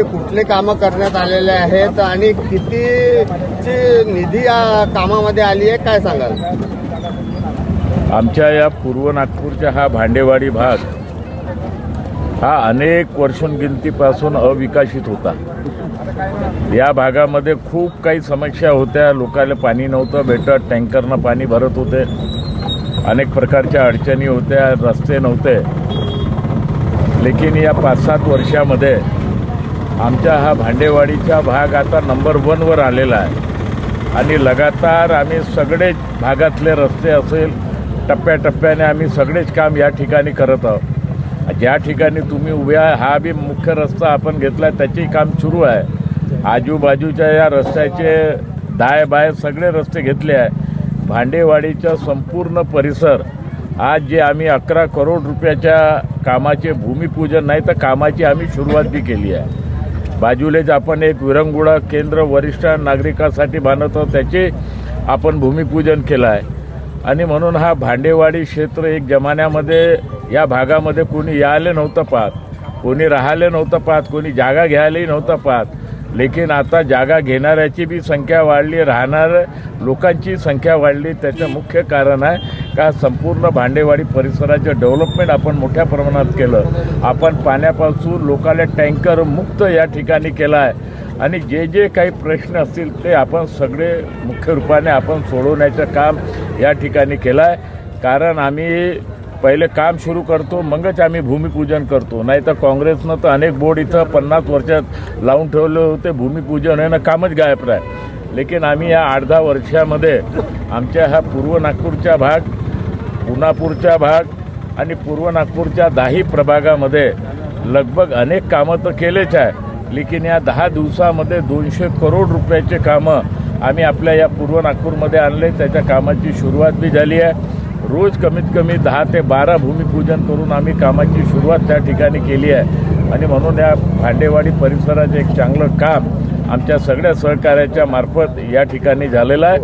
कुठले कामं करण्यात आलेले आहेत आणि कितीची निधी या कामामध्ये आली आहे, काय सांगाल? आमच्या या पूर्व नागपूरचा हा भांडेवाडी भाग हा अनेक वर्षोनगिनतीपासून अविकसित होता। या भागामध्ये खूप काही समस्या होत्या, लोकांना पाणी नव्हतं भेटत, टँकरनं पाणी भरत होते, अनेक प्रकारच्या अडचणी होत्या, रस्ते नव्हते। लेकिन या 5-7 वर्षामध्ये आमचा हा भांडेवाडीचा भाग आता नंबर 1 वर आलेला आहे आणि लगातार आम्ही सगळे भागातले रस्ते असेल टप्प्याटप्प्याने आम्ही सगळेच काम या ठिकाणी करत आहोत। ज्या ठिकाणी तुम्ही उभे आहे हा बी मुख्य रस्ता आपण घेतला, त्याचेही काम सुरू आहे। आजूबाजूच्या या रस्त्याचे दाय बाय सगळे रस्ते घेतले आहे। भांडेवाडीचा संपूर्ण परिसर आज जे आम्ही 11 करोड रुपयाच्या कामाचे भूमिपूजन नाही तर कामाची आम्ही सुरुवात बी केली आहे। बाजूलेच आपण एक विरंगुळा केंद्र वरिष्ठ नागरिकांसाठी बांधत आहोत, त्याचे आपण भूमिपूजन केलं आहे। आणि म्हणून हा भांडेवाडी क्षेत्र एक जमान्यामध्ये या भागामध्ये कोणी यायला नव्हतं पाहत, कोणी राहायला नव्हतं पाहत, कोणी जागा घ्यायलाही नव्हतं पाहत। लेकिन आता जागा घेणाऱ्याची बी संख्या वाढली, राहणार लोकांची संख्या वाढली। त्याचं मुख्य कारण आहे का संपूर्ण भांडेवाडी परिसराचं डेव्हलपमेंट आपण मोठ्या प्रमाणात केलं। आपण पाण्यापासून लोकांना टँकर मुक्त या ठिकाणी केला आहे आणि जे जे काही प्रश्न असतील ते आपण सगळे मुख्य रूपाने आपण सोडवण्याचं काम या ठिकाणी केलं आहे। कारण आम्ही पहिले काम सुरू करतो मगच आम्ही भूमिपूजन करतो, नाही तर काँग्रेसनं तर अनेक बोर्ड इथं 50 वर्षात लावून ठेवले होते, भूमिपूजन आहे ना कामच गायब आहे। लेकिन आम्ही या 8-10 वर्षामध्ये आमच्या हा पूर्व नागपूरचा भाग, पुनापूरचा भाग आणि पूर्व नागपूरच्या 10 प्रभागामध्ये लगभग अनेक कामं तर केलेच आहे। लेकिन या 10 दिवसामध्ये 200 करोड रुपयाचे कामं आम्ही आपल्या या पूर्व नागपूरमध्ये आणले, त्याच्या कामाची सुरुवात बी झाली आहे। रोज कमीत कमी 10 ते 12 भूमिपूजन करून आम्ही कामाची सुरुवात त्या ठिकाणी केली आहे। आणि म्हणून या भांडेवाडी परिसराचं एक चांगलं काम आमच्या सगळ्या सहकार्याच्या मार्फत या ठिकाणी झालेलं आहे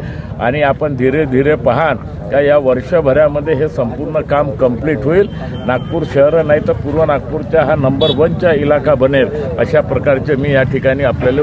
आणि आपण धीरे धीरे पाहान का या वर्षभरामध्ये हे संपूर्ण काम कंप्लीट होईल। नागपूर शहर नाही तर पूर्व नागपूरचा हा नंबर 1चा इलाका बनेल, अशा प्रकारचे मी या ठिकाणी आपल्याला